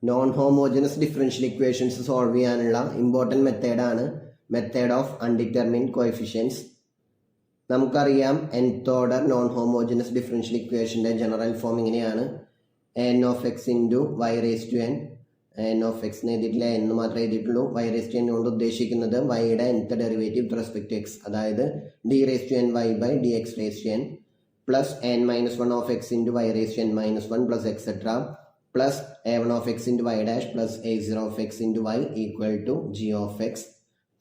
Non homogeneous differential equations solve ചെയ്യാനുള്ള important മെത്തേഡാണ് method of undetermined coefficients. നമുക്കറിയാം nth order non homogeneous differential ഇക്വേഷൻ്റെ general form ഇങ്ങനെയാണ്: n of x into y raise to n. n of x എന്ന് എഴുതിയിട്ടില്ല, എന്ന് മാത്രമേ എഴുതിയിട്ടുള്ളൂ. വൈ റേസ് ടു എൻ കൊണ്ട് ഉദ്ദേശിക്കുന്നത് വൈയുടെ nth derivative with respect to x, അതായത് d raise to n y by d x raise to n plus n minus one of x into y raise to n minus one plus etcetera plus a1 of x into y dash plus a0 of x into y equal to g of x.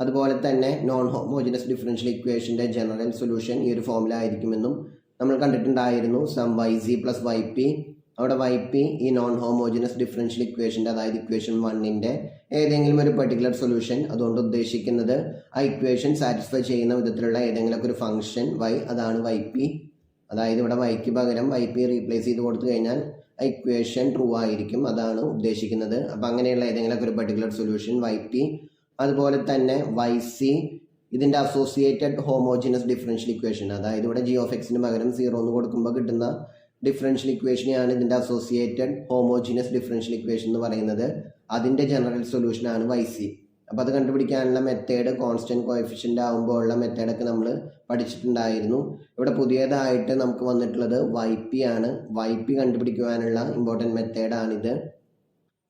അതുപോലെ തന്നെ non homogeneous differential ഇക്വേഷൻ്റെ general solution ഈ ഒരു ഫോമിലായിരിക്കുമെന്നും നമ്മൾ കണ്ടിട്ടുണ്ടായിരുന്നു. Sum y c plus y p. അവിടെ y p ഈ നോൺ ഹോമോജനസ് ഡിഫറൻഷ്യൽ ഇക്വേഷൻ്റെ, അതായത് ഇക്വേഷൻ 1ൻ്റെ ഏതെങ്കിലും ഒരു പെർട്ടിക്കുലർ സൊല്യൂഷൻ, അതുകൊണ്ട് ഉദ്ദേശിക്കുന്നത് ആ ഇക്വേഷൻ സാറ്റിസ്ഫൈ ചെയ്യുന്ന വിധത്തിലുള്ള ഏതെങ്കിലുമൊക്കെ ഒരു ഫംഗ്ഷൻ വൈ, അതാണ് വൈ പി. അതായത് ഇവിടെ വൈക്ക് പകരം വൈ പി റീപ്ലേസ് ചെയ്ത് കൊടുത്തു കഴിഞ്ഞാൽ ഇക്വേഷൻ ട്രൂ ആയിരിക്കും, അതാണ് ഉദ്ദേശിക്കുന്നത്. അപ്പം അങ്ങനെയുള്ള ഏതെങ്കിലുമൊക്കെ ഒരു പെർട്ടിക്കുലർ സൊല്യൂഷൻ വൈ പി. അതുപോലെ തന്നെ വൈ സി ഇതിൻ്റെ അസോസിയേറ്റഡ് ഹോമോജിനസ് ഡിഫറൻഷ്യൽ ഇക്വേഷൻ, അതായത് ഇവിടെ ജി ഓഫ് എക്സിന് പകരം 0 എന്ന് കൊടുക്കുമ്പോൾ കിട്ടുന്ന ഡിഫറൻഷ്യൽ ഇക്വേഷനെയാണ് ഇതിൻ്റെ അസോസിയേറ്റഡ് ഹോമോജിനസ് ഡിഫറൻഷ്യൽ ഇക്വേഷൻ എന്ന് പറയുന്നത്. അതിൻ്റെ ജനറൽ സൊല്യൂഷനാണ് വൈ സി. അപ്പോൾ അത് കണ്ടുപിടിക്കാനുള്ള മെത്തേഡ് കോൺസ്റ്റന്റ് കോഎഫിഷ്യൻ്റ് ആകുമ്പോൾ ഉള്ള മെത്തേഡൊക്കെ നമ്മൾ പഠിച്ചിട്ടുണ്ടായിരുന്നു. ഇവിടെ പുതിയതായിട്ട് നമുക്ക് വന്നിട്ടുള്ളത് വൈ പി ആണ്. വൈ പി കണ്ടുപിടിക്കുവാനുള്ള ഇമ്പോർട്ടൻറ്റ് മെത്തേഡാണിത്.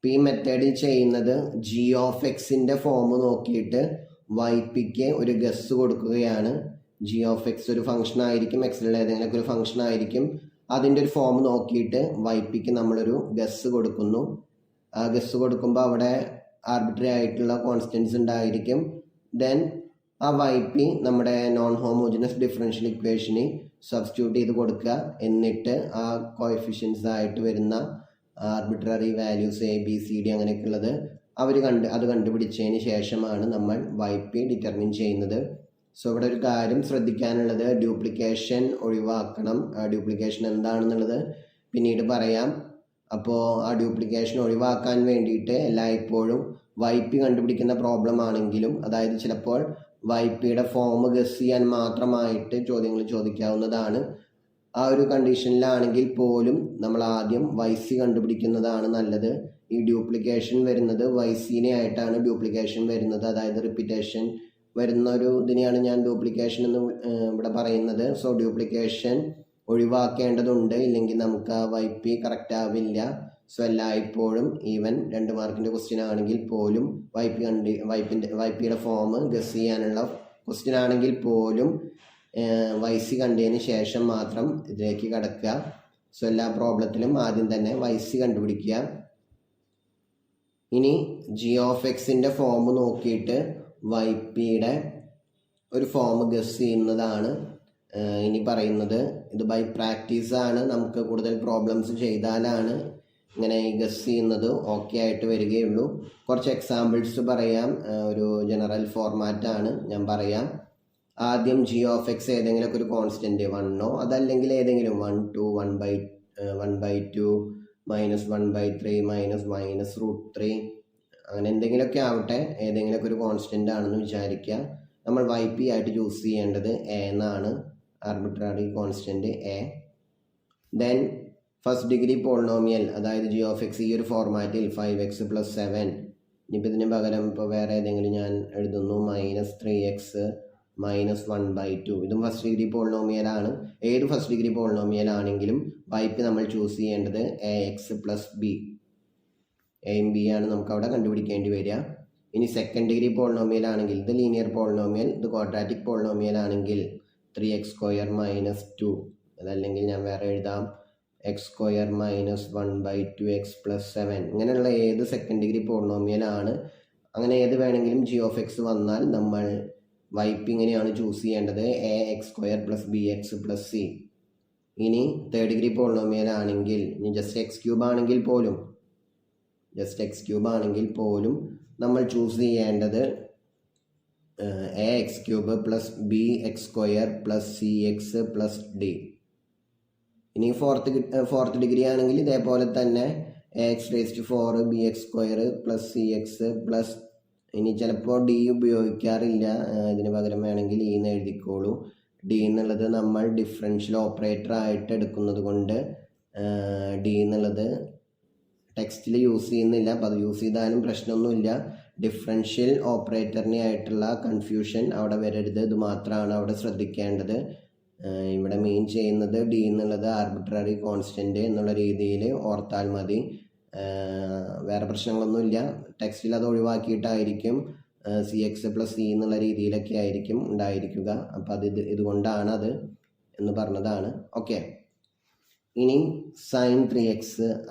ഈ മെത്തേഡ് ചെയ്യുന്നത് ജി ഓഫ് എക്സിൻ്റെ ഫോം നോക്കിയിട്ട് വൈ പിക്ക് ഒരു ഗസ് കൊടുക്കുകയാണ്. ജി ഓഫ് എക്സ് ഒരു ഫംഗ്ഷൻ ആയിരിക്കും, എക്സിലുള്ള ഏതെങ്കിലും ഒരു ഫംഗ്ഷൻ ആയിരിക്കും. അതിൻ്റെ ഒരു ഫോം നോക്കിയിട്ട് വൈ പിക്ക് നമ്മളൊരു ഗസ് കൊടുക്കുന്നു. ആ ഗസ് കൊടുക്കുമ്പോൾ അവിടെ ആർബിട്രറി ആയിട്ടുള്ള കോൺസ്റ്റൻസ് ഉണ്ടായിരിക്കും. ദെൻ ആ വൈ പി നമ്മുടെ നോൺ ഹോമോജനസ് ഡിഫറൻഷ്യൽ ഇക്വേഷന് സബ്സ്റ്റിറ്റ്യൂട്ട് ചെയ്ത് കൊടുക്കുക. എന്നിട്ട് ആ കോഎഫിഷ്യൻസ് ആയിട്ട് വരുന്ന arbitrary values A B C D അങ്ങനെയൊക്കെ ഉള്ളത് അത് കണ്ടുപിടിച്ചതിന് ശേഷമാണ് നമ്മൾ വൈ പി ഡിറ്റർമിൻ ചെയ്യുന്നത്. സോ ഇവിടെ ഒരു കാര്യം ശ്രദ്ധിക്കാനുള്ളത്, ഡ്യൂപ്ലിക്കേഷൻ ഒഴിവാക്കണം. ആ ഡ്യൂപ്ലിക്കേഷൻ എന്താണെന്നുള്ളത് പിന്നീട് പറയാം. അപ്പോൾ ആ ഡ്യൂപ്ലിക്കേഷൻ ഒഴിവാക്കാൻ വേണ്ടിയിട്ട് എല്ലായ്പ്പോഴും വൈ പി കണ്ടുപിടിക്കുന്ന പ്രോബ്ലം ആണെങ്കിലും, അതായത് ചിലപ്പോൾ വൈ പിയുടെ ഫോം ഗസ് ചെയ്യാൻ മാത്രമായിട്ട് ചോദ്യങ്ങൾ ചോദിക്കാവുന്നതാണ്. ആ ഒരു കണ്ടീഷനിലാണെങ്കിൽ പോലും നമ്മൾ ആദ്യം വൈ സി കണ്ടുപിടിക്കുന്നതാണ് നല്ലത്. ഈ ഡ്യൂപ്ലിക്കേഷൻ വരുന്നത് വൈ സിനെ ആയിട്ടാണ് ഡ്യൂപ്ലിക്കേഷൻ വരുന്നത്, അതായത് റിപ്പീറ്റേഷൻ വരുന്ന ഒരു ഇതിനെയാണ് ഞാൻ ഡ്യൂപ്ലിക്കേഷൻ എന്ന് ഇവിടെ പറയുന്നത്. സോ ഡ്യൂപ്ലിക്കേഷൻ ഒഴിവാക്കേണ്ടതുണ്ട്, ഇല്ലെങ്കിൽ നമുക്ക് ആ വൈ പി കറക്റ്റ് ആവില്ല. സോ എല്ലായ്പ്പോഴും ഈവൻ 2 മാർക്കിൻ്റെ ക്വസ്റ്റ്യൻ ആണെങ്കിൽ പോലും വൈ പിയുടെ ഫോം ഗസ് ചെയ്യാനുള്ള ക്വസ്റ്റ്യൻ ആണെങ്കിൽ പോലും വൈ സി കണ്ടതിന് ശേഷം മാത്രം ഇതിലേക്ക് കടക്കുക. സോ എല്ലാ പ്രോബ്ലത്തിലും ആദ്യം തന്നെ വൈ സി കണ്ടുപിടിക്കുക. ഇനി ജി ഓഫ് എക്സിൻ്റെ ഫോം നോക്കിയിട്ട് വൈ പിയുടെ ഒരു ഫോം ഗസ് ചെയ്യുന്നതാണ് ഇനി പറയുന്നത്. ഇത് ബൈ പ്രാക്ടീസ് ആണ്. നമുക്ക് കൂടുതൽ പ്രോബ്ലംസ് ചെയ്താലാണ് ഇങ്ങനെ ഗസ് ചെയ്യുന്നത് ഓക്കെ ആയിട്ട് വരികയുള്ളൂ. കുറച്ച് എക്സാമ്പിൾസ് പറയാം. ഒരു ജനറൽ ഫോർമാറ്റാണ് ഞാൻ പറയാം. ആദ്യം ജി ഓഫ് എക്സ് ഏതെങ്കിലുമൊക്കെ ഒരു കോൺസ്റ്റൻറ്റ് 1 അതല്ലെങ്കിൽ ഏതെങ്കിലും 1, 2, 1/2 -1/3 -√3 അങ്ങനെ എന്തെങ്കിലുമൊക്കെ ആവട്ടെ, ഏതെങ്കിലുമൊക്കെ ഒരു കോൺസ്റ്റൻ്റ് ആണെന്ന് വിചാരിക്കുക. നമ്മൾ വൈ പി ആയിട്ട് ചൂസ് ചെയ്യേണ്ടത് എ എന്നാണ്, arbitrary constant A. Then first degree polynomial, അതായത് ജി ഓഫ് എക്സ് ഈ ഒരു ഫോർമാറ്റിൽ 5x + 7. ഇനിയിപ്പോൾ ഇതിന് പകരം ഇപ്പോൾ വേറെ ഏതെങ്കിലും ഞാൻ എഴുതുന്നു -3x -1/2. ഇതും ഫസ്റ്റ് ഡിഗ്രി പോളിനോമിയലാണ്. ഏത് ഫസ്റ്റ് ഡിഗ്രി പോളിനോമിയൽ ആണെങ്കിലും വൈ പി നമ്മൾ ചൂസ് ചെയ്യേണ്ടത് ax + b. എയും ബി ആണ് നമുക്ക് അവിടെ കണ്ടുപിടിക്കേണ്ടി വരിക. ഇനി സെക്കൻഡ് ഡിഗ്രി പോളിനോമിയൽ ആണെങ്കിൽ ഇത് ലീനിയർ പോളിനോമിയൽ, ഇത് ക്വാഡ്രാറ്റിക് പോളിനോമിയൽ ആണെങ്കിൽ 3x² - 2. അതല്ലെങ്കിൽ ഞാൻ വേറെ എഴുതാം x² - 1/2x + 7. ഇങ്ങനെയുള്ള ഏത് സെക്കൻഡ് ഡിഗ്രി പോളിനോമിയൽ ആണ്, അങ്ങനെ ഏത് വേണമെങ്കിലും ജി ഓഫ് എക്സ് വന്നാൽ നമ്മൾ വൈ പി ഇങ്ങനെയാണ് ചൂസ് ചെയ്യേണ്ടത്: ax² + bx + c. ഇനി തേർഡ് ഡിഗ്രി പോളിനോമിയൽ ആണെങ്കിൽ, ഇനി ജസ്റ്റ് x³ ആണെങ്കിൽ പോലും നമ്മൾ ചൂസ് ചെയ്യേണ്ടത് ax³ + bx² + cx + d. ഇനി ഫോർത്ത് ഡിഗ്രി ആണെങ്കിൽ ഇതേപോലെ തന്നെ ax⁴ bx² + cx + ഇനി ചിലപ്പോൾ ഡി ഉപയോഗിക്കാറില്ല, ഇതിന് പകരം വേണമെങ്കിൽ ഇ എന്ന് എഴുതിക്കോളൂ. ഡി എന്നുള്ളത് നമ്മൾ ഡിഫറൻഷ്യൽ ഓപ്പറേറ്റർ ആയിട്ട് എടുക്കുന്നത് കൊണ്ട് ഡി എന്നുള്ളത് ടെക്സ്റ്റിൽ യൂസ് ചെയ്യുന്നില്ല. അപ്പോൾ അത് യൂസ് ചെയ്താലും പ്രശ്നമൊന്നുമില്ല. ഡിഫറൻഷ്യൽ ഓപ്പറേറ്ററിനെ ആയിട്ടുള്ള കൺഫ്യൂഷൻ അവിടെ വരരുത്. ഇത് മാത്രമാണ് അവിടെ ശ്രദ്ധിക്കേണ്ടത്. ഇവിടെ മീൻ ചെയ്യുന്നത് ഡി എന്നുള്ളത് ആർബിട്രറി കോൺസ്റ്റൻറ്റ് എന്നുള്ള രീതിയിൽ ഓർത്താൽ മതി. വേറെ പ്രശ്നങ്ങളൊന്നുമില്ല. ടെക്സ്റ്റിൽ അത് ഒഴിവാക്കിയിട്ടായിരിക്കും CX + C എന്നുള്ള രീതിയിലൊക്കെ ആയിരിക്കും ഉണ്ടായിരിക്കുക. അപ്പോൾ ഇതുകൊണ്ടാണ് അത് എന്ന് പറഞ്ഞതാണ്. ഓക്കെ, ഇനി sin 3x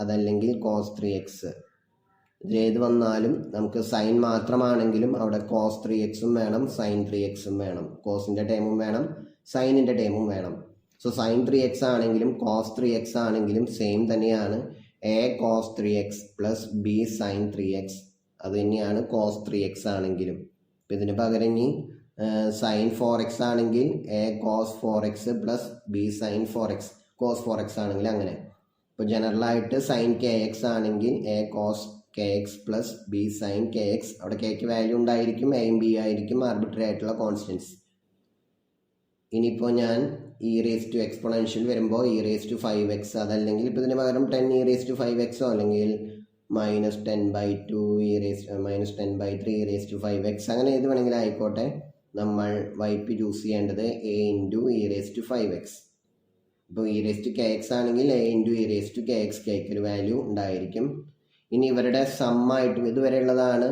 അതല്ലെങ്കിൽ cos 3x ഇതിലേത് വന്നാലും നമുക്ക് സൈൻ മാത്രമാണെങ്കിലും അവിടെ cos 3xഉം വേണം sin 3xഉം വേണം. കോസിൻ്റെ ടേമും വേണം, സൈനിൻ്റെ ടേമും വേണം. സോ sin 3x ആണെങ്കിലും cos 3x ആണെങ്കിലും സെയിം തന്നെയാണ്. A cos 3x + B sin 3x അത് തന്നെയാണ് cos 3x ആണെങ്കിലും. ഇപ്പം ഇതിന് പകരം ഇനി sin 4x ആണെങ്കിൽ A cos 4x + B sin 4x cos 4x ആണെങ്കിൽ അങ്ങനെ. ഇപ്പോൾ ജനറലായിട്ട് sin kx ആണെങ്കിൽ A cos kx + B sin kx അവിടെ കെക്ക് വാല്യൂ ഉണ്ടായിരിക്കും, എയും ബി ആയിരിക്കും ആർബിട്രറി ആയിട്ടുള്ള കോൺസ്റ്റൻസ്. ഇനിയിപ്പോൾ ഞാൻ exponential വരുമ്പോൾ e5x അതല്ലെങ്കിൽ ഇപ്പോൾ ഇതിന് പകരം 10e5x അല്ലെങ്കിൽ -10/2 -10/3 e5x അങ്ങനെ ഏത് വേണമെങ്കിലും ആയിക്കോട്ടെ. നമ്മൾ YP ചൂസ് ചെയ്യേണ്ടത് A × e5x. ഇപ്പോൾ ekx ആണെങ്കിൽ A × ekx കെക്ക് ഒരു വാല്യൂ ഉണ്ടായിരിക്കും. ഇനി ഇവരുടെ സമ്മായിട്ട് ഇതുവരെയുള്ളതാണ്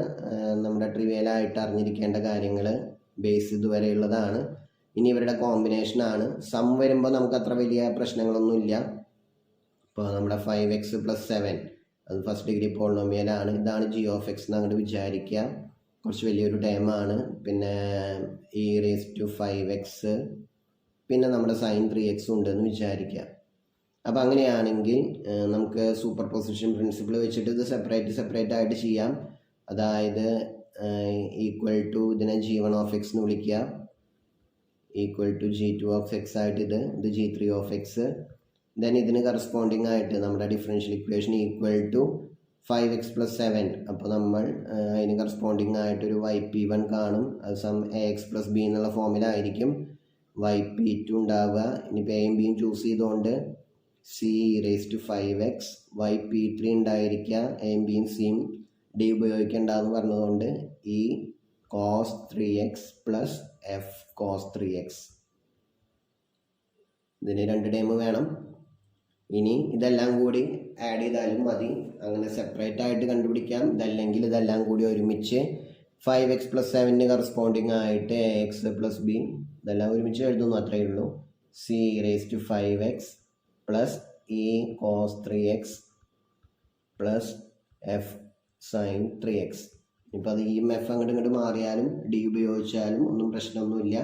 നമ്മുടെ ട്രിവിയലായിട്ട് അറിഞ്ഞിരിക്കേണ്ട കാര്യങ്ങൾ. ബേസ് ഇതുവരെയുള്ളതാണ്. ഇനി ഇവരുടെ കോമ്പിനേഷനാണ്. സം വരുമ്പോൾ നമുക്ക് അത്ര വലിയ പ്രശ്നങ്ങളൊന്നുമില്ല. ഇപ്പോൾ നമ്മുടെ 5x + 7 അത് ഫസ്റ്റ് ഡിഗ്രി പോളിനോമിയലാണ്. ഇതാണ് g(x) എന്ന് അങ്ങോട്ട് വിചാരിക്കുക. കുറച്ച് വലിയൊരു ടേമാണ്. പിന്നെ e5x പിന്നെ നമ്മുടെ sin 3x ഉണ്ടെന്ന് വിചാരിക്കുക. അപ്പോൾ അങ്ങനെയാണെങ്കിൽ നമുക്ക് സൂപ്പർ പൊസിഷൻ പ്രിൻസിപ്പിൾ വെച്ചിട്ട് ഇത് സെപ്പറേറ്റ് ആയിട്ട് ചെയ്യാം. അതായത് ഈക്വൽ ടു ഇതിനെ g1(x) എന്ന് വിളിക്കുക, ഈക്വൽ ടു g2(x) ആയിട്ട് ഇത് g3(x). ദെൻ ഇതിന് കറസ്പോണ്ടിങ് ആയിട്ട് നമ്മുടെ differential equation equal to 5x + 7. അപ്പോൾ നമ്മൾ അതിന് കറസ്പോണ്ടിങ് ആയിട്ടൊരു YP1 കാണും. അത് AX + B എന്നുള്ള ഫോമിലായിരിക്കും YP2 ഉണ്ടാവുക. ഇനിയിപ്പോൾ എയും ബിയും ചൂസ് ചെയ്തുകൊണ്ട് c(5x) YP3 ഉണ്ടായിരിക്കുക. എയും ബിയും സിയും ഡി ഉപയോഗിക്കേണ്ടെന്ന് പറഞ്ഞതുകൊണ്ട് ഈ cos 3x + F cos 3x. ഇതിന് 2 ടേം വേണം. ഇനി ഇതെല്ലാം കൂടി ആഡ് ചെയ്താലും മതി. അങ്ങനെ സെപ്പറേറ്റ് ആയിട്ട് കണ്ടുപിടിക്കാം. ഇതല്ലെങ്കിൽ ഇതെല്ലാം കൂടി ഒരുമിച്ച് 5x + 7 കറസ്പോണ്ടിങ് ആയിട്ട് AX + B ഇതെല്ലാം ഒരുമിച്ച് എഴുതുന്നു, അത്രയേ ഉള്ളൂ. c(5x) + E cos 3x + F sin 3x. ഇപ്പോൾ അത് ഇയും എഫ് അങ്ങോട്ട് മാറിയാലും ഡി ഉപയോഗിച്ചാലും ഒന്നും പ്രശ്നമൊന്നുമില്ല.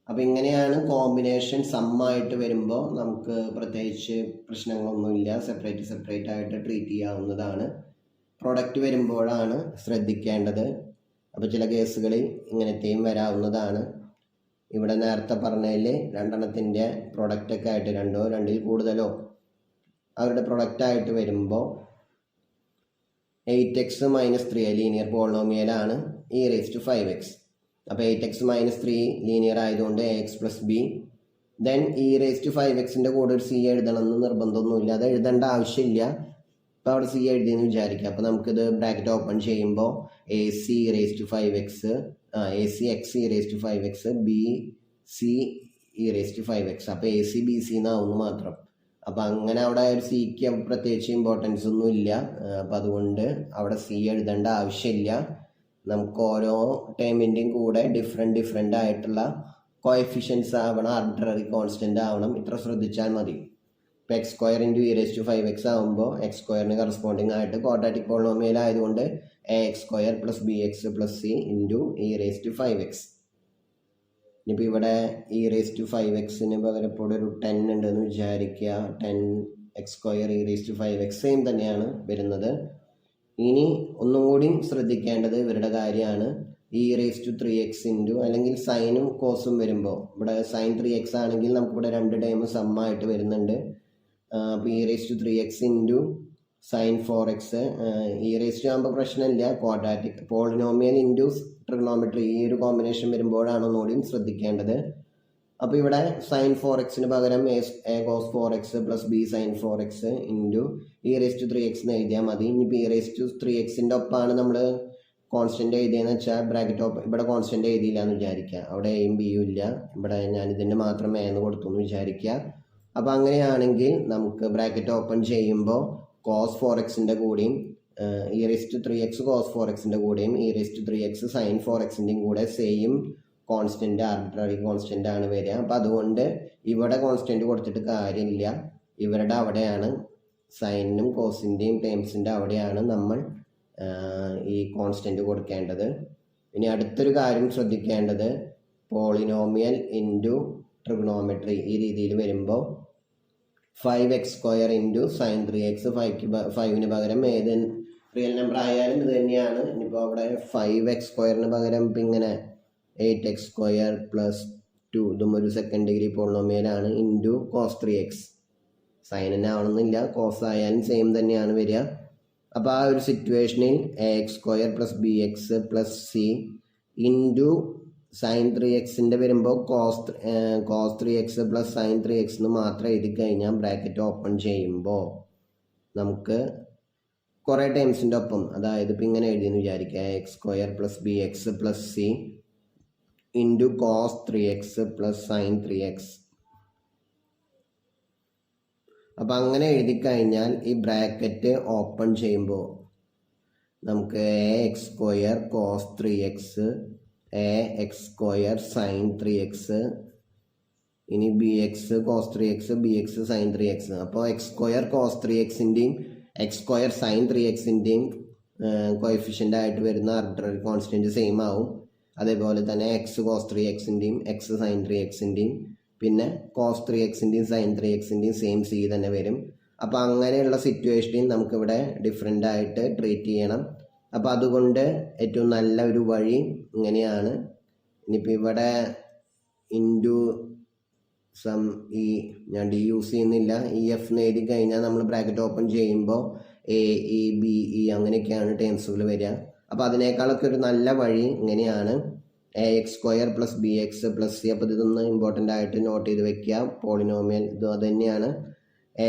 അപ്പോൾ ഇങ്ങനെയാണ് കോമ്പിനേഷൻ സമ്മായിട്ട് വരുമ്പോൾ നമുക്ക് പ്രത്യേകിച്ച് പ്രശ്നങ്ങളൊന്നുമില്ല. സെപ്പറേറ്റ് ആയിട്ട് ട്രീറ്റ് ചെയ്യാവുന്നതാണ്. പ്രൊഡക്റ്റ് വരുമ്പോഴാണ് ശ്രദ്ധിക്കേണ്ടത്. അപ്പോൾ ചില കേസുകളിൽ ഇങ്ങനത്തെയും വരാവുന്നതാണ്. ഇവിടെ നേരത്തെ പറഞ്ഞതിൽ രണ്ടെണ്ണത്തിൻ്റെ പ്രൊഡക്റ്റൊക്കെ ആയിട്ട് 2 2ൽ കൂടുതലോ അവരുടെ പ്രൊഡക്റ്റായിട്ട് വരുമ്പോൾ 8x - 3 ലീനിയർ പോളിനോമിയലാണ് e5x. അപ്പോൾ 8x - 3 ലീനിയർ ആയതുകൊണ്ട് AX + B. ദെൻ e5xൻ്റെ കൂടെ ഒരു C എഴുതണമെന്ന് നിർബന്ധമൊന്നുമില്ല. അത് എഴുതേണ്ട ആവശ്യമില്ല. ഇപ്പോൾ അവിടെ C എഴുതിയെന്ന് വിചാരിക്കുക. അപ്പോൾ നമുക്കിത് ബ്രാക്കറ്റ് ഓപ്പൺ ചെയ്യുമ്പോൾ AC e5x ACX e5x BC e5x. അപ്പോൾ AC BC എന്നാവുന്നു മാത്രം. അപ്പോൾ അങ്ങനെ അവിടെ ഒരു സിക്ക് പ്രത്യേകിച്ച് ഇമ്പോർട്ടൻസ് ഒന്നും ഇല്ല. അപ്പോൾ അതുകൊണ്ട് അവിടെ C എഴുതേണ്ട ആവശ്യമില്ല. നമുക്ക് ഓരോ ടേമിൻ്റെയും കൂടെ ഡിഫറെൻ്റ് ആയിട്ടുള്ള കോഎഫിഷ്യൻസ് ആവണം, ആർബിട്രറി കോൺസ്റ്റൻ്റ് ആവണം. ഇത്ര ശ്രദ്ധിച്ചാൽ മതി. ഇപ്പോൾ x² × e5x ആകുമ്പോൾ x² കറസ്പോണ്ടിങ് ആയിട്ട് ക്വാഡ്രാറ്റിക് പോളിനോമിയൽ ആയതുകൊണ്ട് AX² + BX + C × e5x. ഇനിയിപ്പോൾ ഇവിടെ e5xന് പകരം ഇപ്പോൾ ഒരു 10 ഉണ്ടെന്ന് വിചാരിക്കുക. 10x² e5x സെയിം തന്നെയാണ് വരുന്നത്. ഇനി ഒന്നും കൂടി ശ്രദ്ധിക്കേണ്ടത് ഇവരുടെ കാര്യമാണ്. e3x അല്ലെങ്കിൽ സൈനും കോസും വരുമ്പോൾ ഇവിടെ sin 3x ആണെങ്കിൽ നമുക്കിവിടെ 2 ടൈം സമ്മായിട്ട് വരുന്നുണ്ട്. അപ്പോൾ e3x × sin 4x ആകുമ്പോൾ പ്രശ്നമില്ല. ക്വാഡ്രാറ്റിക് പോളിനോമിയൽ × ട്രിഗണോമെട്രി ഈ ഒരു കോമ്പിനേഷൻ വരുമ്പോഴാണ് ഒന്നുകൂടി ശ്രദ്ധിക്കേണ്ടത്. അപ്പോൾ ഇവിടെ സൈൻ 4x പകരം A cos 4x plus B sine 4x into E raise to 3x എന്ന് എഴുതിയാൽ മതി. ഇനിയിപ്പോൾ ഇ റേസ് ടു 3x ഒപ്പമാണ് നമ്മൾ കോൺസ്റ്റന്റ് എഴുതിയെന്ന് വെച്ചാൽ ബ്രാക്കറ്റ് ഓപ്പൺ, ഇവിടെ കോൺസ്റ്റന്റ് എഴുതിയില്ല എന്ന് വിചാരിക്കുക, അവിടെ എയും ബിയും ഇല്ല, ഇവിടെ ഞാൻ ഇതിൻ്റെ മാത്രം എന്ന് കൊടുത്തു എന്ന് വിചാരിക്കുക. അപ്പോൾ അങ്ങനെയാണെങ്കിൽ നമുക്ക് ബ്രാക്കറ്റ് ഓപ്പൺ ചെയ്യുമ്പോൾ കോസ് 4x കൂടെയും E raise to 3x cos 4x കൂടെയും E raise to 3x sine 4x കൂടെ സെയിം കോൺസ്റ്റന്റ് ആർബിട്രറി കോൺസ്റ്റന്റ് ആണ് വരിക. അപ്പോൾ അതുകൊണ്ട് ഇവിടെ കോൺസ്റ്റന്റ് കൊടുത്തിട്ട് കാര്യമില്ല, ഇവരുടെ അവിടെയാണ് സൈനിനും കോസിൻ്റെയും ടേംസിൻ്റെ അവിടെയാണ് നമ്മൾ ഈ കോൺസ്റ്റന്റ് കൊടുക്കേണ്ടത്. ഇനി അടുത്തൊരു കാര്യം ശ്രദ്ധിക്കേണ്ടത്, പോളിനോമിയൽ ഇൻറ്റു ട്രിഗണോമെട്രി ഈ രീതിയിൽ വരുമ്പോൾ 5x² ഇൻറ്റു സൈൻ 3x 5ന് പകരം ഏത് റിയൽ നമ്പർ ആയാലും ഇത് തന്നെയാണ്. ഇനിയിപ്പോൾ അവിടെ 5x² പകരം ഇപ്പം ഇങ്ങനെ 8x² പ്ലസ് 2 ഇതും ഒരു സെക്കൻഡ് ഡിഗ്രി പോളിനോമിയലാണ് ഇൻറ്റു കോസ് 3x. സൈൻ തന്നെ ആവണമെന്നില്ല, കോസ് ആയാലും സെയിം തന്നെയാണ് വരിക. അപ്പോൾ ആ ഒരു സിറ്റുവേഷനിൽ ax² plus bx plus c into sine 3x വരുമ്പോൾ cos 3x plus sine 3x എന്ന് മാത്രം എഴുതി കഴിഞ്ഞാൽ ബ്രാക്കറ്റ് ഓപ്പൺ ചെയ്യുമ്പോൾ നമുക്ക് കുറേ ടൈംസിൻ്റെ ഒപ്പം, അതായത് ഇപ്പം ഇങ്ങനെ എഴുതിയെന്ന് വിചാരിക്കുക, ax² plus bx plus c into cos 3x plus sine 3x. അപ്പം അങ്ങനെ എഴുതി കഴിഞ്ഞാൽ ഈ ബ്രാക്കറ്റ് ഓപ്പൺ ചെയ്യുമ്പോൾ നമുക്ക് ax² cos 3x ax² sign 3x ഇനി bx cos 3x bx sign 3x. അപ്പോൾ x² കോസ് 3x-ൻ്റെയും x² സൈൻ 3x-ൻ്റെയും കോഎഫിഷ്യൻ്റ് ആയിട്ട് വരുന്ന ആർബിട്രറി കോൺസ്റ്റൻറ്റ് സെയിം ആവും. അതേപോലെ തന്നെ x കോസ് 3x-ൻ്റെയും x സൈൻ 3x-ൻ്റെയും പിന്നെ കോസ് 3x-ൻ്റെയും സൈൻ 3x-ൻ്റെയും സെയിം സി തന്നെ വരും. അപ്പോൾ അങ്ങനെയുള്ള സിറ്റുവേഷനിൽ നമുക്കിവിടെ ഡിഫറെൻ്റ് ആയിട്ട് ട്രീറ്റ് ചെയ്യണം. അപ്പോൾ അതുകൊണ്ട് ഏറ്റവും നല്ല ഒരു വഴി ഇങ്ങനെയാണ്. ഇനിയിപ്പോൾ ഇവിടെ ഇൻറ്റു സം ഈ ഞാൻ ഡി യൂസ് ചെയ്യുന്നില്ല, ഇ എഫ് എന്ന് എഴുതി കഴിഞ്ഞാൽ നമ്മൾ ബ്രാക്കറ്റ് ഓപ്പൺ ചെയ്യുമ്പോൾ എ ഇ ബി ഇ അങ്ങനെയൊക്കെയാണ് ടേംസുകൾ വരിക. അപ്പോൾ അതിനേക്കാളൊക്കെ ഒരു നല്ല വഴി ഇങ്ങനെയാണ്, ax² plus bx plus c. അപ്പോൾ ഇതൊന്ന് ഇമ്പോർട്ടൻ്റ് ആയിട്ട് നോട്ട് ചെയ്ത് വെക്കുക. പോളിനോമിയൽ ഇത് അതുതന്നെയാണ്,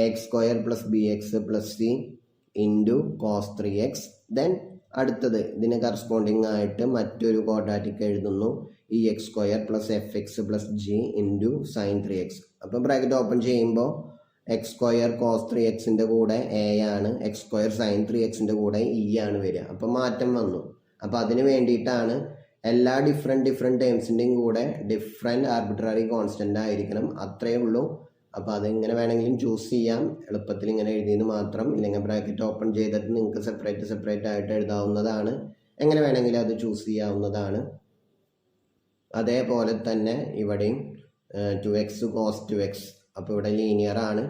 ax² plus bx plus c into cos 3x. Then അടുത്തത് ഇതിന് കറസ്പോണ്ടിങ് ആയിട്ട് മറ്റൊരു ക്വാഡ്രാറ്റിക് എഴുതുന്നു, ex² plus fx plus g into sine 3x. അപ്പോൾ ബ്രാക്കറ്റ് ഓപ്പൺ ചെയ്യുമ്പോൾ x² കോസ് 3x കൂടെ a ആണ്, x² സൈൻ 3x കൂടെ e ആണ് വരിക. അപ്പോൾ മാറ്റം വന്നു. അപ്പോൾ അതിന് വേണ്ടിയിട്ടാണ് എല്ലാ ഡിഫറെൻറ്റ് ടേംസിൻ്റെയും കൂടെ ഡിഫറെൻറ്റ് ആർബിട്രറി കോൺസ്റ്റൻ്റ് ആയിരിക്കണം, അത്രയേ ഉള്ളൂ. അപ്പോൾ അതെങ്ങനെ വേണമെങ്കിലും ചൂസ് ചെയ്യാം, എളുപ്പത്തിൽ ഇങ്ങനെ എഴുതിയെന്ന് മാത്രം. ഇല്ലെങ്കിൽ ബ്രാക്കറ്റ് ഓപ്പൺ ചെയ്തിട്ട് നിങ്ങൾക്ക് സെപ്പറേറ്റ് ആയിട്ട് എഴുതാവുന്നതാണ്, എങ്ങനെ വേണമെങ്കിലും അത് ചൂസ് ചെയ്യാവുന്നതാണ്. അതേപോലെ തന്നെ ഇവിടെയും 2x കോസ് 2x. അപ്പോൾ ഇവിടെ ലീനിയർ ആണ്,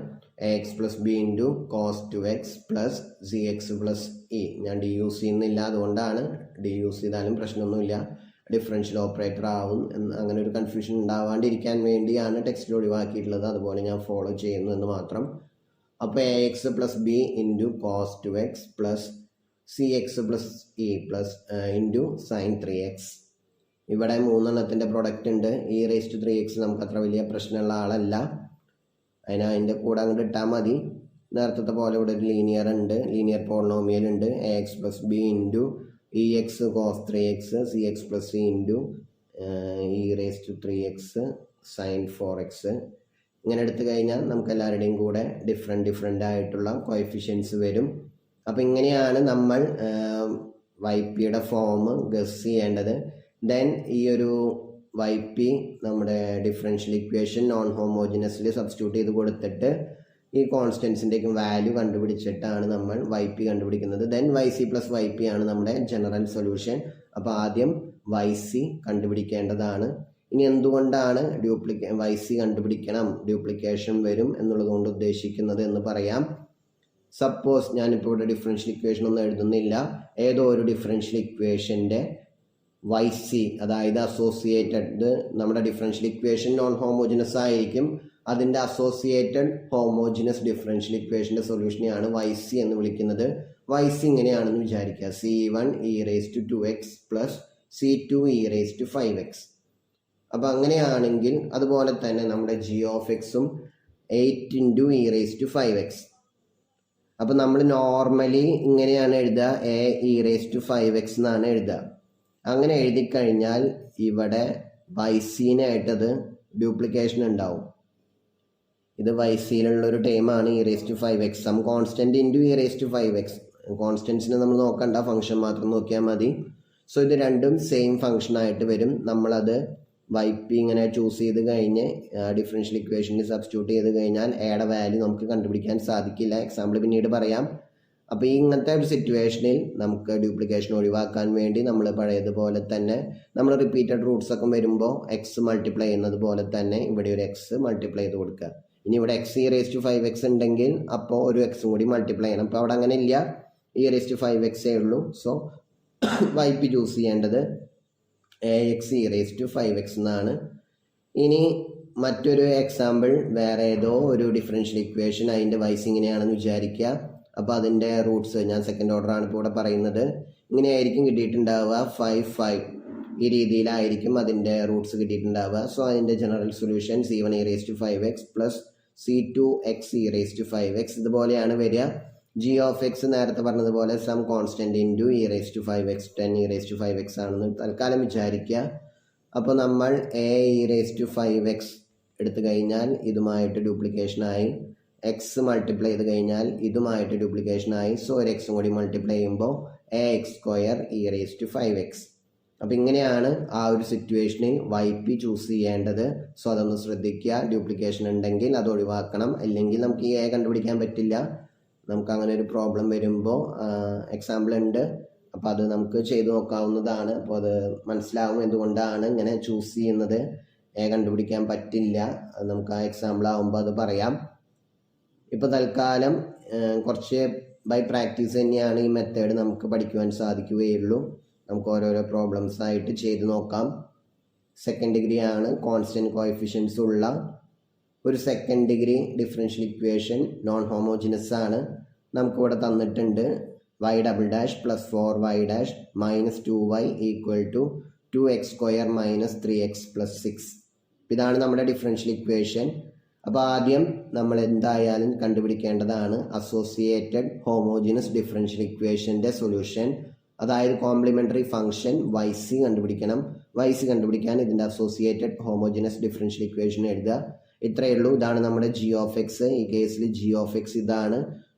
ax plus B into cos 2x plus cx plus E. ഞാൻ ഡി യൂസ് ചെയ്യുന്നില്ല, അതുകൊണ്ടാണ്. ഡി യൂസ് ചെയ്താലും പ്രശ്നമൊന്നുമില്ല, ഡിഫറൻഷ്യൽ ഓപ്പറേറ്റർ ആവും. അങ്ങനെ ഒരു കൺഫ്യൂഷൻ ഉണ്ടാവാണ്ടിരിക്കാൻ വേണ്ടിയാണ് ടെക്സ്റ്റിൽ ഒഴിവാക്കിയിട്ടുള്ളത്, അതുപോലെ ഞാൻ ഫോളോ ചെയ്യുന്നു എന്ന് മാത്രം. അപ്പോൾ ax plus B into cos 2x plus cx plus E plus into sine 3x. ഇവിടെ മൂന്നെണ്ണത്തിൻ്റെ പ്രൊഡക്റ്റ് ഉണ്ട്. ഇ റേസ് ടു 3x നമുക്ക് അത്ര വലിയ പ്രശ്നമുള്ള ആളല്ല, അതിൻ്റെ കൂടെ അങ്ങോട്ട് ഇട്ടാൽ മതി. നേരത്തെ പോലെ ഇവിടെ ഒരു ലീനിയർ ഉണ്ട്, ലീനിയർ പോളിനോമിയൽ ഉണ്ട്, ax plus B into ex cos 3x cx plus C into E raise to 3x sine 4x. ഇങ്ങനെ എടുത്തു കഴിഞ്ഞാൽ നമുക്ക് എല്ലാവരുടെയും കൂടെ ഡിഫറെൻ്റ് ആയിട്ടുള്ള കോഎഫിഷ്യൻസ് വരും. അപ്പോൾ ഇങ്ങനെയാണ് നമ്മൾ YP ഫോം ഗസ് ചെയ്യേണ്ടത്. ദെൻ ഈ ഒരു YP നമ്മുടെ ഡിഫറൻഷ്യൽ ഇക്വേഷൻ നോൺ ഹോമോജിനസിൽ സബ്സ്റ്റിറ്റ്യൂട്ട് ചെയ്ത് കൊടുത്തിട്ട് ഈ കോൺസ്റ്റൻസിൻ്റെയൊക്കെ വാല്യൂ കണ്ടുപിടിച്ചിട്ടാണ് നമ്മൾ YP കണ്ടുപിടിക്കുന്നത്. ദെൻ YC പ്ലസ് YP ആണ് നമ്മുടെ ജനറൽ സൊല്യൂഷൻ. അപ്പോൾ ആദ്യം YC കണ്ടുപിടിക്കേണ്ടതാണ്. ഇനി എന്തുകൊണ്ടാണ് YC കണ്ടുപിടിക്കണം, ഡ്യൂപ്ലിക്കേഷൻ വരും എന്നുള്ളത് കൊണ്ട് ഉദ്ദേശിക്കുന്നത് എന്ന് പറയാം. സപ്പോസ് ഞാനിപ്പോൾ ഇവിടെ ഡിഫറൻഷ്യൽ ഇക്വേഷൻ ഒന്നും എഴുതുന്നില്ല, ഏതോ ഒരു ഡിഫറൻഷ്യൽ ഇക്വേഷൻ്റെ YC അതായത് അസോസിയേറ്റഡ്, നമ്മുടെ ഡിഫറൻഷ്യൽ ഇക്വേഷൻ നോൺ ഹോമോജിനസ് ആയിരിക്കും, അതിൻ്റെ അസോസിയേറ്റഡ് ഹോമോജിനസ് ഡിഫറൻഷ്യൽ ഇക്വേഷൻ്റെ സൊല്യൂഷനെയാണ് YC എന്ന് വിളിക്കുന്നത്. YC ഇങ്ങനെയാണെന്ന് വിചാരിക്കുക, C1 e raise to 2x plus C2 e raise to 5x. അപ്പോൾ അങ്ങനെയാണെങ്കിൽ അതുപോലെ തന്നെ നമ്മുടെ ജി ഓഫ് എക്സും 8 into E raise to 5x. അപ്പോൾ നമ്മൾ നോർമലി ഇങ്ങനെയാണ് എഴുതുക, A E raise to 5x എന്നാണ് എഴുതുക. അങ്ങനെ എഴുതി കഴിഞ്ഞാൽ ഇവിടെ വൈസീനായിട്ടത് ഡ്യൂപ്ലിക്കേഷൻ ഉണ്ടാവും. ഇത് വൈസീനുള്ളൊരു ടൈമാണ് E raise to 5x. Some constant into E raise to 5x. കോൺസ്റ്റൻസിനെ നമ്മൾ നോക്കണ്ട, ഫംഗ്ഷൻ മാത്രം നോക്കിയാൽ മതി. സോ ഇത് രണ്ടും സെയിം ഫംഗ്ഷനായിട്ട് വരും. നമ്മളത് YP ഇങ്ങനെ ചൂസ് ചെയ്ത് കഴിഞ്ഞ് ഡിഫറൻഷ്യൽ ഇക്വേഷനിൽ സബ്സ്റ്റിറ്റ്യൂട്ട് ചെയ്ത് കഴിഞ്ഞാൽ എയുടെ വാല്യൂ നമുക്ക് കണ്ടുപിടിക്കാൻ സാധിക്കില്ല. എക്സാമ്പിൾ പിന്നീട് പറയാം. അപ്പോൾ ഈ ഇങ്ങനത്തെ ഒരു സിറ്റുവേഷനിൽ നമുക്ക് ഡ്യൂപ്ലിക്കേഷൻ ഒഴിവാക്കാൻ വേണ്ടി നമ്മൾ പഴയതുപോലെ തന്നെ നമ്മൾ റിപ്പീറ്റഡ് റൂട്ട്സ് ഒക്കെ വരുമ്പോൾ എക്സ് മൾട്ടിപ്ലൈ ചെയ്യുന്നത് പോലെ തന്നെ ഇവിടെ ഒരു എക്സ് മൾട്ടിപ്ലൈ ചെയ്ത് കൊടുക്കുക. ഇനി ഇവിടെ X E raise to 5x ഉണ്ടെങ്കിൽ അപ്പോൾ ഒരു എക്സും കൂടി മൾട്ടിപ്ലൈ ചെയ്യണം. അപ്പോൾ അവിടെ അങ്ങനെ ഇല്ല, ഇ റേസ് ടു 5x ഉള്ളൂ. സോ YP ചൂസ് ചെയ്യേണ്ടത് AX E raise to 5x എന്നാണ്. ഇനി മറ്റൊരു എക്സാമ്പിൾ, വേറെ ഏതോ ഒരു ഡിഫറൻഷ്യൽ ഇക്വേഷൻ, അതിൻ്റെ വൈസ് ഇങ്ങനെയാണെന്ന് വിചാരിക്കുക. അപ്പോൾ അതിൻ്റെ റൂട്ട്സ് ഞാൻ സെക്കൻഡ് ഓർഡർ ആണ് ഇപ്പോൾ ഇവിടെ പറയുന്നത്. ഇങ്ങനെയായിരിക്കും കിട്ടിയിട്ടുണ്ടാവുക, 5 5 ഈ രീതിയിലായിരിക്കും അതിൻ്റെ റൂട്ട്സ് കിട്ടിയിട്ടുണ്ടാവുക. സോ അതിൻ്റെ general solution C1 E raise to 5x plus C2x E raise to 5x ഇതുപോലെയാണ് വരിക. ജി ഓഫ് എക്സ് നേരത്തെ പറഞ്ഞതുപോലെ some constant into E raise to 5x 10 E raise to 5x ആണെന്ന് തൽക്കാലം വിചാരിക്കുക. അപ്പോൾ നമ്മൾ A E raise to 5x എടുത്തു കഴിഞ്ഞാൽ ഇതുമായിട്ട് ഡ്യൂപ്ലിക്കേഷനായി, എക്സ് മൾട്ടിപ്ലൈ ചെയ്ത് കഴിഞ്ഞാൽ ഇതുമായിട്ട് ഡ്യൂപ്ലിക്കേഷനായി. സോ ഒരു എക്സും കൂടി മൾട്ടിപ്ലൈ ചെയ്യുമ്പോൾ AX² E raise to 5x. അപ്പോൾ ഇങ്ങനെയാണ് ആ ഒരു സിറ്റുവേഷനിൽ YP ചൂസ് ചെയ്യേണ്ടത്. സോ അതൊന്ന് ശ്രദ്ധിക്കുക. ഡ്യൂപ്ലിക്കേഷൻ ഉണ്ടെങ്കിൽ അത് ഒഴിവാക്കണം, അല്ലെങ്കിൽ നമുക്ക് ഈ A കണ്ടുപിടിക്കാൻ പറ്റില്ല. നമുക്ക് അങ്ങനെ ഒരു പ്രോബ്ലം വരുമ്പോൾ എക്സാമ്പിൾ ഉണ്ട്, അപ്പോൾ അത് നമുക്ക് ചെയ്തു നോക്കാവുന്നതാണ്. അപ്പോൾ അത് മനസ്സിലാവും എന്തുകൊണ്ടാണ് ഇങ്ങനെ ചൂസ് ചെയ്യുന്നത്. A കണ്ടുപിടിക്കാൻ പറ്റില്ല, അത് നമുക്ക് ആ എക്സാമ്പിൾ ആകുമ്പോൾ അത് പറയാം. ഇപ്പോൾ തൽക്കാലം കുറച്ച് ബൈ പ്രാക്ടീസ് തന്നെയാണ് ഈ മെത്തേഡ് നമുക്ക് പഠിക്കുവാൻ സാധിക്കുകയുള്ളൂ. നമുക്ക് ഓരോരോ പ്രോബ്ലംസ് ആയിട്ട് ചെയ്ത് നോക്കാം. സെക്കൻഡ് ഡിഗ്രി ആണ്, കോൺസ്റ്റൻറ്റ് കോഎഫിഷ്യൻസ് ഉള്ള ഒരു second degree differential equation, non homogeneous ആണ്. നമുക്കിവിടെ തന്നിട്ടുണ്ട് y double dash plus 4y minus 2y equal to 2x² minus 3x plus 6. ഇതാണ് നമ്മുടെ ഡിഫറൻഷ്യൽ ഇക്വേഷൻ. അപ്പോൾ ആദ്യം നമ്മൾ എന്തായാലും കണ്ടുപിടിക്കേണ്ടതാണ് അസോസിയേറ്റഡ് ഹോമോജിനസ് ഡിഫറൻഷ്യൽ ഇക്വേഷൻ്റെ സൊല്യൂഷൻ, അതായത് കോംപ്ലിമെൻ്ററി ഫംഗ്ഷൻ YC കണ്ടുപിടിക്കണം. YC കണ്ടുപിടിക്കാൻ ഇതിൻ്റെ അസോസിയേറ്റഡ് ഹോമോജിനസ് ഡിഫറൻഷ്യൽ ഇക്വേഷൻ എഴുതുക. ഇത്രയേ ഉള്ളൂ. ഇതാണ് നമ്മുടെ ജി ഓഫ് എക്സ്. ഈ കേസിൽ ജി ഓഫ് എക്സ് ഇതാണ്,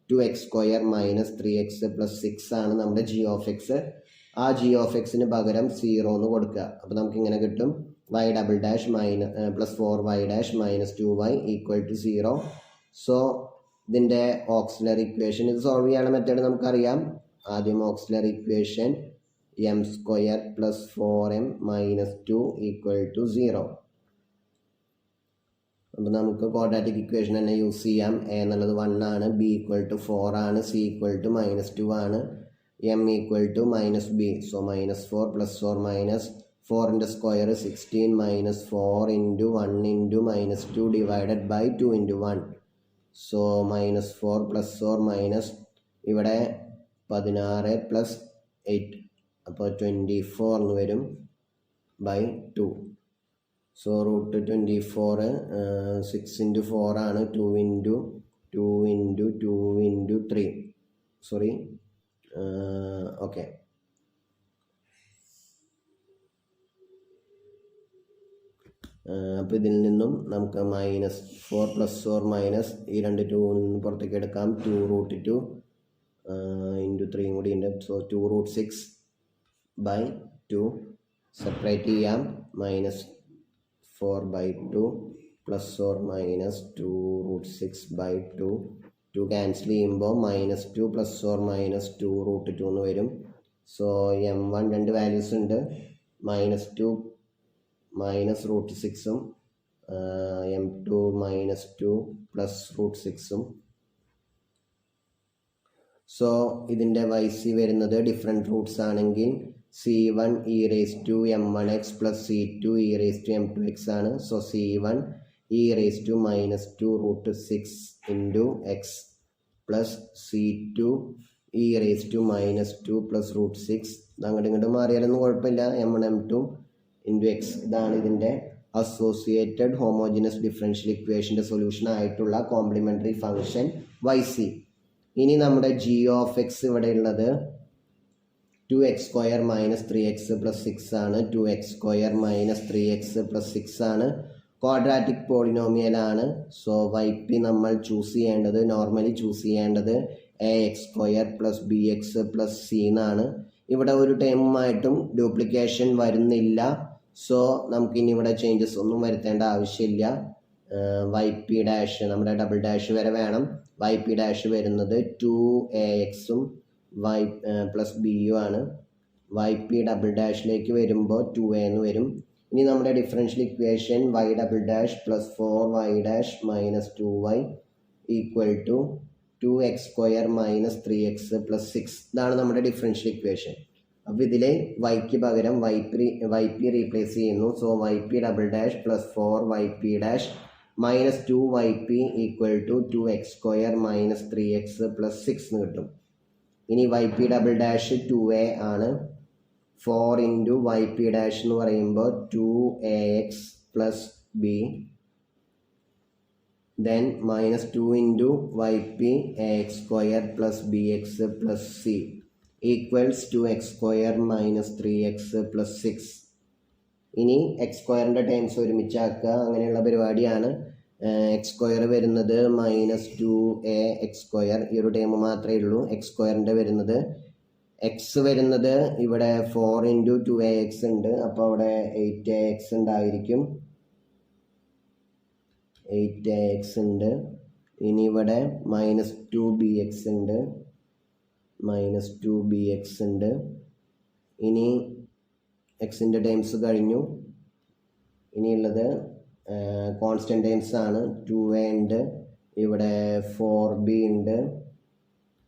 2x² മൈനസ് 3x പ്ലസ് 6 ആണ് നമ്മുടെ ജി ഓഫ് എക്സ്. ആ ജി ഓഫ് എക്സിന് പകരം 0 എന്ന് കൊടുക്കുക. അപ്പോൾ നമുക്ക് ഇങ്ങനെ കിട്ടും, y double dash plus 4y minus 2y equal to 0. So ഇതിൻ്റെ ഓക്സിലറി ഇക്വേഷൻ ഇത് സോൾവ് ചെയ്യാനുള്ള മെത്തേഡ് നമുക്കറിയാം. ആദ്യം auxiliary equation m² plus 4m minus 2 equal to 0. അപ്പോൾ നമുക്ക് ക്വാഡ്രാറ്റിക് ഇക്വേഷൻ തന്നെ യൂസ് ചെയ്യാം. എ എന്നുള്ളത് 1 ആണ്, ബി ഈക്വൽ ടു 4 ആണ്, സി ഈക്വൽ ടു മൈനസ് 2 ആണ്, m equal to minus b. So minus 4 plus 4 minus 4ൻ്റെ square 16 minus 4 into 1 into minus 2 divided by 2 into 1. So minus 4 plus 4 minus ഇവിടെ 16 plus 8, അപ്പോൾ 24 എന്ന് വരും ബൈ 2. സോ റൂട്ട് 24 6 ഇൻറ്റു 4 ആണ്, 2 into 2 into 2 into 3 sorry okay. അപ്പോൾ ഇതിൽ നിന്നും നമുക്ക് മൈനസ് 4 പ്ലസ് 4 മൈനസ് ഈ 2 2 നിന്ന് പുറത്തേക്ക് എടുക്കാം, 2 റൂട്ട് 2 ഇൻറ്റു 3 കൂടി ഉണ്ട്. സോ 2 റൂട്ട് 6 ബൈ 2 സെപ്പറേറ്റ് ചെയ്യാം, minus 4 by 2 plus 4 minus 2 root 6 by 2. 2 cancel ചെയ്യുമ്പോൾ മൈനസ് 2 പ്ലസ് 4 മൈനസ് 2 റൂട്ട് 2 എന്ന് വരും. സോ m1 രണ്ട് വാല്യൂസ് ഉണ്ട്, മൈനസ് 2 മൈനസ് റൂട്ട് 6ഉം m2 മൈനസ് 2 പ്ലസ് റൂട്ട് 6ഉം. സോ ഇതിൻ്റെ YC വരുന്നത് ഡിഫറെൻറ്റ് റൂട്ട്സ് ആണെങ്കിൽ C1 E raise to m1x plus C2 e raise to m2x ആണ്. So C1 E raise to minus 2 root 6 into x plus C2 e raise to minus 2 plus root 6. അങ്ങോട്ടും ഇങ്ങോട്ടും മാറിയാലൊന്നും കുഴപ്പമില്ല, m1 m2 into x. ഇതാണ് ഇതിൻ്റെ associated homogeneous differential ഇക്വേഷൻ്റെ solution ആയിട്ടുള്ള complimentary function YC. ഇനി നമ്മുടെ g(x) ഇവിടെ ഉള്ളത് 2x² - 3x + 6 ആണ്. 2x² - 3x + 6 ആണ്. ക്വാഡ്രാറ്റിക് പോളിനോമിയൽ ആണ്. സോ YP നമ്മൾ നോർമലി ചൂസ് ചെയ്യേണ്ടത് ax² + bx + c എന്നാണ്. ഇവിടെ ഒരു ടേമുമായിട്ടും ഡ്യൂപ്ലിക്കേഷൻ വരുന്നില്ല. സോ നമുക്കിനി ഇവിടെ ചേഞ്ചസ് ഒന്നും വരുത്തേണ്ട ആവശ്യമില്ല. YP' നമ്മുടെ ഡബിൾ ഡാഷ് വരെ വേണം. YP' വരുന്നത് 2ax + b ആണ്. YP'' വരുമ്പോൾ 2a എന്ന് വരും. ഇനി നമ്മുടെ differential equation y" + 4y' - 2y = 2x² - 3x + 6. ഇതാണ് നമ്മുടെ ഡിഫറൻഷ്യൽ ഇക്വേഷൻ. അപ്പോൾ ഇതിലെ yക്ക് പകരം YP റീപ്ലേസ് ചെയ്യുന്നു. So YP" + 4yp' - 2yp = 2x² - 3x + 6 എന്ന് കിട്ടും. ഇനി YP" 2a ആണ്. 4 × YP' എന്ന് പറയുമ്പോൾ 2ax + b, then -2 × YP ax² + bx + c equals 2x² - 3x + 6. ഇനി x² ടൈംസ് ഒരുമിച്ചാക്കുക, അങ്ങനെയുള്ള പരിപാടിയാണ്. x² വരുന്നത് -2ax², ഈ ഒരു ടൈം മാത്രമേ ഉള്ളൂ. x² വരുന്നത് x വരുന്നത് ഇവിടെ 4 × 2ax ഉണ്ട്, അപ്പോൾ അവിടെ 8ax ഉണ്ടായിരിക്കും. 8ax ഉണ്ട്. ഇനി ഇവിടെ -2bx ഉണ്ട്, -2bx ഉണ്ട്. ഇനി എക്സിൻ്റെ ടൈംസ് കഴിഞ്ഞു. ഇനിയുള്ളത് കോൺസ്റ്റൻറ്റ് ടൈംസ് ആണ്. 2a ഉണ്ട്, ഇവിടെ 4b ഉണ്ട്,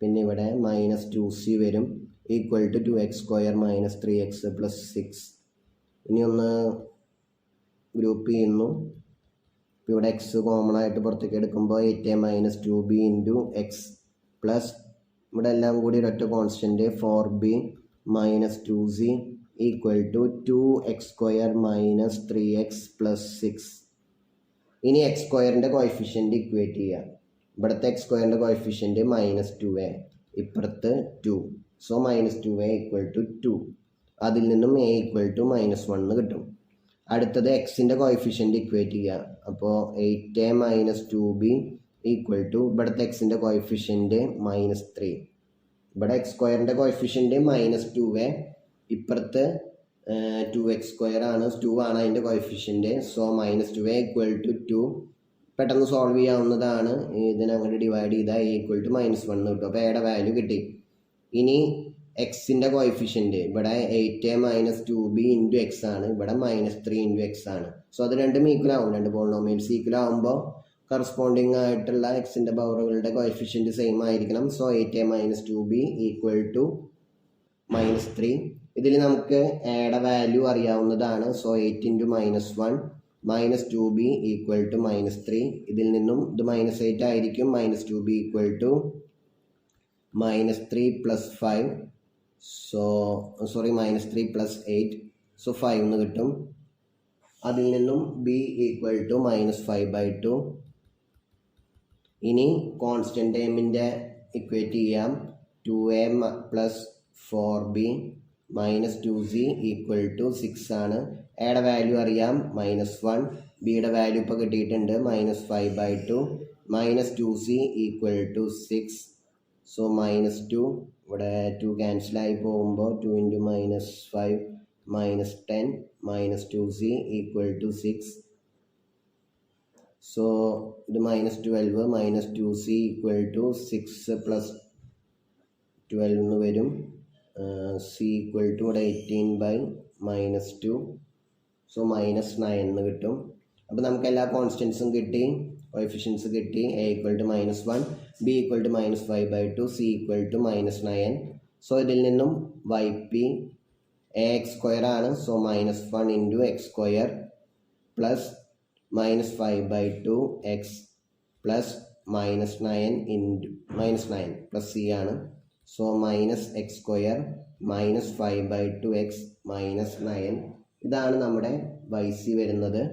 പിന്നെ ഇവിടെ -2c വരും. = 2x² - 3x + 6. ഇനി ഒന്ന് ഗ്രൂപ്പ് ചെയ്യുന്നു. ഇവിടെ x കോമൺ ആയിട്ട് പുറത്തേക്ക് എടുക്കുമ്പോൾ 8a - 2b × x പ്ലസ് ഇവിടെ എല്ലാം കൂടി ഒരൊറ്റ constant 4b - 2c = 2x² - 3x + 6. ഇനി x² കോഎഫിഷ്യൻ്റ് ഇക്വേറ്റ് ചെയ്യുക. ഇവിടുത്തെ x² കോഎഫിഷ്യൻ്റ് -2a, ഇപ്പുറത്ത് 2. So -2a = 2. അതിൽ നിന്നും a = -1 കിട്ടും. അടുത്തത് എക്സിൻ്റെ കോഎഫിഷ്യൻ്റ് ഇക്വേറ്റ് ചെയ്യുക. അപ്പോൾ 8a - 2b = ഇവിടുത്തെ എക്സിൻ്റെ കോഎഫിഷ്യൻ്റ് -3. ഇവിടെ x² കോഎഫിഷ്യൻ്റ് -2a, ഇപ്പുറത്ത് 2x² ആണ്, 2 ആണ് അതിൻ്റെ കോഎഫിഷ്യൻ്റ്. So -2a = 2. പെട്ടെന്ന് സോൾവ് ചെയ്യാവുന്നതാണ്. ഇതിനെ അങ്ങോട്ട് ഡിവൈഡ് ചെയ്താൽ a = -1 കിട്ടും. അപ്പോൾ എയുടെ വാല്യൂ കിട്ടി. ഇനി എക്സിൻ്റെ കോഎഫിഷ്യൻ്റ് ഇവിടെ 8a - 2b × x ആണ്, ഇവിടെ -3 × x ആണ്. സോ അത് രണ്ടും ഈക്വൽ ആവും. രണ്ട് പോളിനോമിയൽസ് ഈക്വൽ ആവുമ്പോൾ കറസ്പോണ്ടിങ് ആയിട്ടുള്ള എക്സിൻ്റെ പവറുകളുടെ കോഎഫിഷ്യൻ്റ് സെയിം ആയിരിക്കണം. So 8a - 2b = -3. ഇതിൽ നമുക്ക് എയുടെ വാല്യൂ അറിയാവുന്നതാണ്. So 8 × -1 - 2b = -3. ഇതിൽ നിന്നും ഇത് -8 ആയിരിക്കും. -2b = -3 + 5. സോ -3 + 8, സോ 5 എന്ന് കിട്ടും. അതിൽ നിന്നും b = -5/2. ഇനി കോൺസ്റ്റൻറ്റ് ടൈമിൻ്റെ ഇക്വേറ്റ് ചെയ്യാം. 2a + 4b - 2c = 6 ആണ്. എയുടെ വാല്യൂ അറിയാം -1, ബിയുടെ വാല്യൂ ഇപ്പോൾ കിട്ടിയിട്ടുണ്ട് -5/2. -2c = 6. സോ -2, ഇവിടെ 2 ക്യാൻസലായി പോകുമ്പോൾ 2 × -5 -10 -2c = 6. സോ ഇത് -12 -2c = 6 + 12 എന്ന് വരും. c = ഇവിടെ 18/-2, സോ -9 എന്ന് കിട്ടും. അപ്പോൾ നമുക്ക് എല്ലാ കോൺസ്റ്റൻസും കിട്ടി, കോഎഫിഷ്യൻസ് കിട്ടി. a = -1, b = -5/2, c = -9. സോ ഇതിൽ നിന്നും YP ax² ആണ്. So -1 × x² plus -5/2x plus -9 plus c ആണ്. So -x² -5/2x -9. ഇതാണ് നമ്മുടെ YC വരുന്നത്.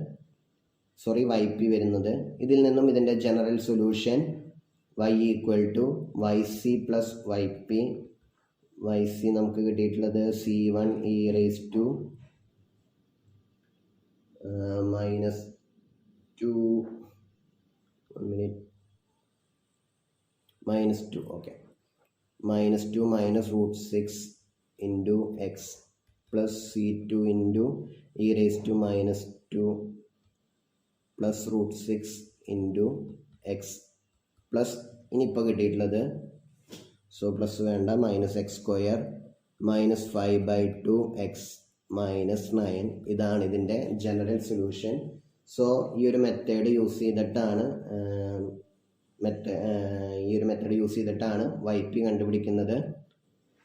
YP വരുന്നത്. ഇതിൽ നിന്നും ഇതിൻ്റെ general solution y equal to YC plus YP. YC നമുക്ക് കിട്ടിയിട്ടുള്ളത് C1 e raise to -2 okay, -2 minus root 6 into x plus C2 into e raise to -2 plus root 6 into x plus ഇനിയിപ്പോൾ കിട്ടിയിട്ടുള്ളത് plus വേണ്ട -x² -5/2 X -9. ഇതാണ് ഇതിൻ്റെ general solution. ഈ ഒരു method use ചെയ്തിട്ടാണ് YP കണ്ടുപിടിക്കുന്നത്.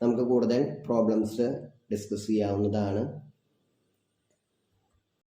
നമുക്ക് കൂടുതൽ പ്രോബ്ലംസ് ഡിസ്കസ് ചെയ്യാവുന്നതാണ്.